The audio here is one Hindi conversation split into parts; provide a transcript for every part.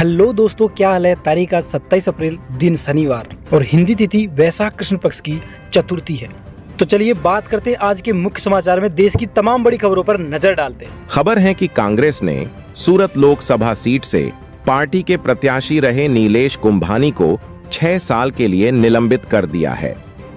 हेलो दोस्तों, क्या हाल है। तारीख आज 27 अप्रैल, दिन शनिवार और हिंदी तिथि वैशाख कृष्ण पक्ष की चतुर्थी है। तो चलिए बात करते हैं आज के मुख्य समाचार में देश की तमाम बड़ी खबरों पर नजर डालते हैं। खबर है कि कांग्रेस ने सूरत लोकसभा सीट से पार्टी के प्रत्याशी रहे नीलेश कुंभानी को 6 साल के लिए निलंबित कर दिया है।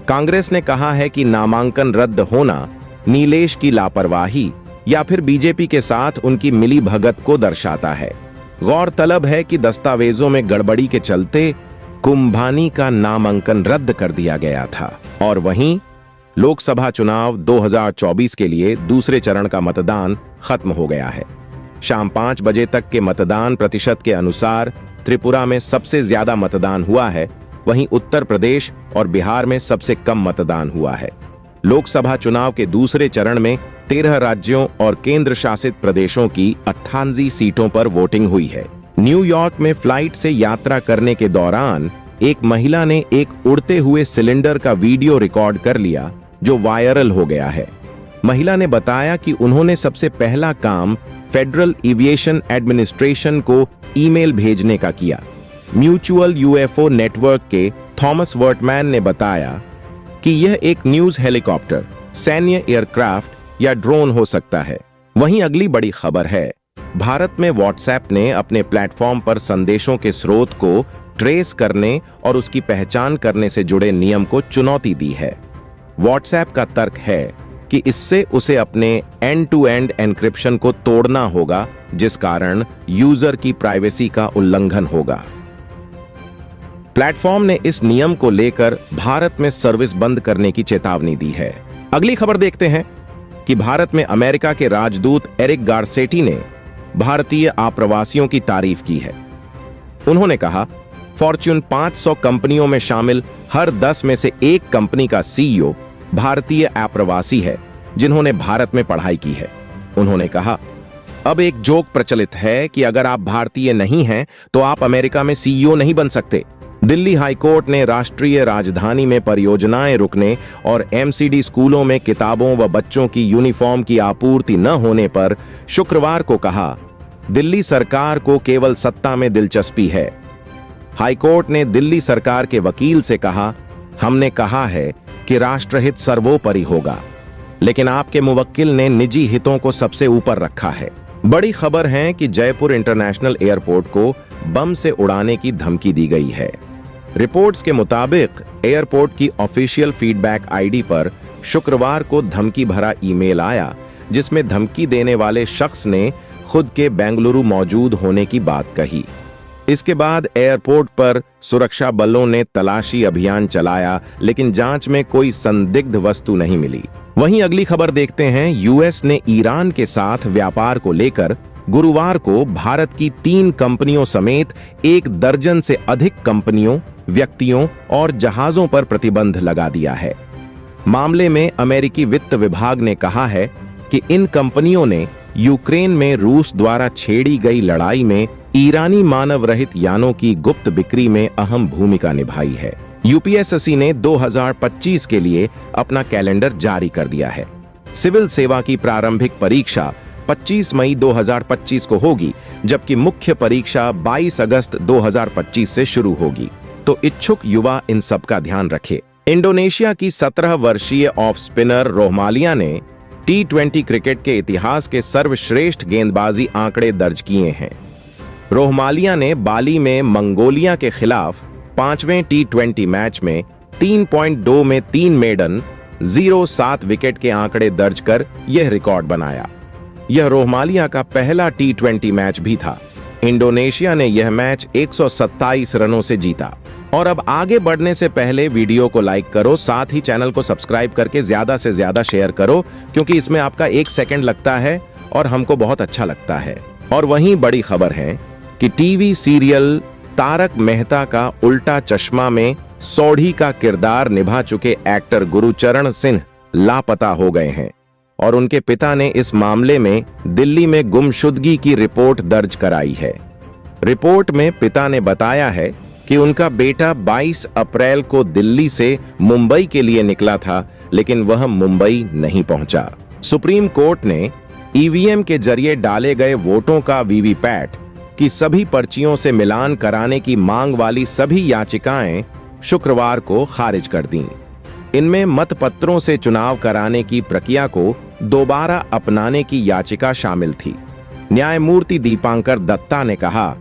कांग्रेस ने कहा है कि नामांकन रद्द होना नीलेश की लापरवाही या फिर बीजेपी के साथ उनकी मिलीभगत को दर्शाता है। गौरतलब है कि दस्तावेजों में गड़बड़ी के चलते कुंभानी का नामांकन रद्द कर दिया गया था और वहीं लोकसभा चुनाव 2024 के लिए दूसरे चरण का मतदान खत्म हो गया है। शाम 5 बजे तक के मतदान प्रतिशत के अनुसार त्रिपुरा में सबसे ज्यादा मतदान हुआ है, वहीं उत्तर प्रदेश और बिहार में सबसे कम मतदान हुआ है। लोकसभा चुनाव के दूसरे चरण में 13 राज्यों और केंद्र शासित प्रदेशों की 88 सीटों पर वोटिंग हुई है। न्यूयॉर्क में फ्लाइट से यात्रा करने के दौरान एक महिला ने एक उड़ते हुए सिलेंडर का वीडियो रिकॉर्ड कर लिया जो वायरल हो गया है। महिला ने बताया कि उन्होंने सबसे पहला काम फेडरल एविएशन एडमिनिस्ट्रेशन को ईमेल भेजने का किया। म्यूचुअल यूएफओ नेटवर्क के थॉमस वर्टमैन ने बताया कि यह एक न्यूज हेलीकॉप्टर, सैन्य एयरक्राफ्ट या ड्रोन हो सकता है। वहीं अगली बड़ी खबर है, भारत में व्हाट्सएप ने अपने प्लेटफॉर्म पर संदेशों के स्रोत को ट्रेस करने और उसकी पहचान करने से जुड़े नियम को चुनौती दी है। व्हाट्सएप का तर्क है कि इससे उसे अपने एंड टू एंड एन्क्रिप्शन को तोड़ना होगा, जिस कारण यूजर की प्राइवेसी का उल्लंघन होगा। प्लेटफॉर्म ने इस नियम को लेकर भारत में सर्विस बंद करने की चेतावनी दी है। अगली खबर देखते हैं कि भारत में अमेरिका के राजदूत एरिक गारसेटी ने भारतीय आप्रवासियों की तारीफ की है। उन्होंने कहा, फॉर्च्यून 500 कंपनियों में शामिल हर 10 में से एक कंपनी का सीईओ भारतीय आप्रवासी है जिन्होंने भारत में पढ़ाई की है। उन्होंने कहा, अब एक जोक प्रचलित है कि अगर आप भारतीय नहीं हैं तो आप अमेरिका में सीईओ नहीं बन सकते। दिल्ली हाईकोर्ट ने राष्ट्रीय राजधानी में परियोजनाएं रुकने और एमसीडी स्कूलों में किताबों व बच्चों की यूनिफॉर्म की आपूर्ति न होने पर शुक्रवार को कहा, दिल्ली सरकार को केवल सत्ता में दिलचस्पी है। हाईकोर्ट ने दिल्ली सरकार के वकील से कहा, हमने कहा है कि राष्ट्रहित सर्वोपरि होगा, लेकिन आपके मुवक्किल ने निजी हितों को सबसे ऊपर रखा है। बड़ी खबर है कि जयपुर इंटरनेशनल एयरपोर्ट को बम से उड़ाने की धमकी दी गई है। रिपोर्ट्स के मुताबिक एयरपोर्ट की ऑफिशियल फीडबैक आईडी पर शुक्रवार को धमकी भरा ईमेल आया, जिसमें धमकी देने वाले शख्स ने खुद के बेंगलुरु मौजूद होने की बात कही। इसके बाद एयरपोर्ट पर सुरक्षा बलों ने तलाशी अभियान चलाया, लेकिन जांच में कोई संदिग्ध वस्तु नहीं मिली। वहीं अगली खबर देखते हैं, यूएस ने ईरान के साथ व्यापार को लेकर गुरुवार को भारत की 3 कंपनियों समेत 1 दर्जन से अधिक कंपनियों, व्यक्तियों और जहाजों पर प्रतिबंध लगा दिया है। मामले में अमेरिकी वित्त विभाग ने कहा है कि इन कंपनियों ने यूक्रेन में रूस द्वारा छेड़ी गई लड़ाई में ईरानी मानव रहित यानों की गुप्त बिक्री में अहम भूमिका निभाई है। यूपीएससी ने 2025 के लिए अपना कैलेंडर जारी कर दिया है। सिविल सेवा की प्रारंभिक परीक्षा 25 मई 2025 को होगी, जबकि मुख्य परीक्षा 22 अगस्त 2025 से शुरू होगी। तो इच्छुक युवा इन सब का ध्यान रखें। इंडोनेशिया की 17 वर्षीय ऑफ स्पिनर रोहमालिया ने T20 क्रिकेट के इतिहास के सर्वश्रेष्ठ गेंदबाजी आंकड़े दर्ज किए हैं। रोहमालिया ने बाली में मंगोलिया के खिलाफ 5वें T20 मैच में 3.2 में 3 मेडन 0-7 विकेट के आंकड़े दर्ज कर यह रिकॉर्ड बनाया। यह रोहमालिया का पहला T20 मैच भी था। इंडोनेशिया ने यह मैच 127 रनों से जीता। और अब आगे बढ़ने से पहले वीडियो को लाइक करो, साथ ही चैनल को सब्सक्राइब करके ज्यादा से ज्यादा शेयर करो, क्योंकि इसमें आपका 1 सेकंड लगता है और हमको बहुत अच्छा लगता है। और वहीं बड़ी खबर है कि टीवी सीरियल तारक मेहता का उल्टा चश्मा में सोढ़ी का किरदार निभा चुके एक्टर गुरुचरण सिंह लापता हो गए हैं और उनके पिता ने इस मामले में दिल्ली में गुमशुदगी की रिपोर्ट दर्ज कराई है। रिपोर्ट में पिता ने बताया है कि उनका बेटा 22 अप्रैल को दिल्ली से मुंबई के लिए निकला था, लेकिन वह मुंबई नहीं पहुंचा। सुप्रीम कोर्ट ने ईवीएम के जरिए डाले गए वोटों का वीवीपैट कि सभी पर्चियों से मिलान कराने की मांग वाली सभी याचिकाएं शुक्रवार को खारिज कर दीं। इनमें मतपत्रों से चुनाव कराने की प्रक्रिया को दोबारा अपनाने की याचिका शामिल थी। न्यायमूर्ति दीपांकर दत्ता ने कहा,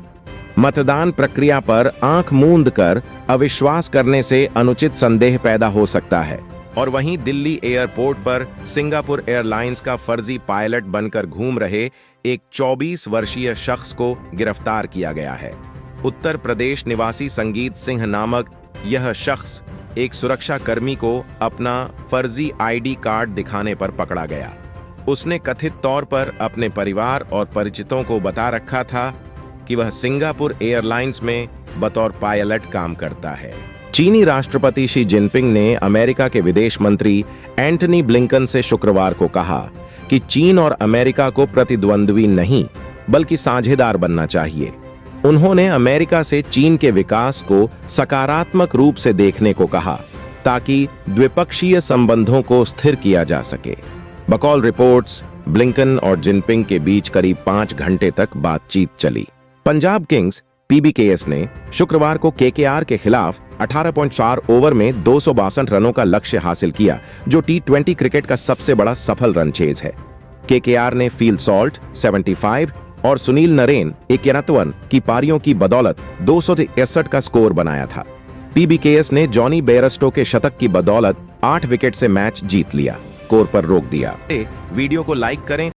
मतदान प्रक्रिया पर आंख मूंद कर अविश्वास करने से अनुचित संदेह पैदा हो सकता है। और वहीं दिल्ली एयरपोर्ट पर सिंगापुर एयरलाइंस का फर्जी पायलट बनकर घूम रहे एक 24 वर्षीय शख्स को गिरफ्तार किया गया है। उत्तर प्रदेश निवासी संगीत सिंह नामक यह शख्स एक सुरक्षा कर्मी को अपना फर्जी आईडी कार्ड दिखाने पर पकड़ा गया। उसने कथित तौर पर अपने परिवार और परिचितों को बता रखा था कि वह सिंगापुर एयरलाइंस में बतौर पायलट काम करता है। चीनी राष्ट्रपति शी जिनपिंग ने अमेरिका के विदेश मंत्री एंटनी ब्लिंकन से शुक्रवार को कहा कि चीन और अमेरिका को प्रतिद्वंद्वी नहीं बल्कि साझेदार बनना चाहिए। उन्होंने अमेरिका से चीन के विकास को सकारात्मक रूप से देखने को कहा ताकि द्विपक्षीय संबंधों को स्थिर किया जा सके। बकौल रिपोर्ट्स, ब्लिंकन और जिनपिंग के बीच करीब 5 घंटे तक बातचीत चली। पंजाब किंग्स पीबीकेएस ने शुक्रवार को केकेआर के खिलाफ 18.4 ओवर में 262 रनों का लक्ष्य हासिल किया, जो टी20 क्रिकेट का सबसे बड़ा सफल रन चेज है। केकेआर ने फील सॉल्ट 75 और सुनील नरेन 91 की पारियों की बदौलत 261 का स्कोर बनाया था। पीबीकेएस ने जॉनी बेयरस्टो के शतक की बदौलत 8 विकेट से मैच जीत लिया, स्कोर पर रोक दिया। वीडियो को लाइक करें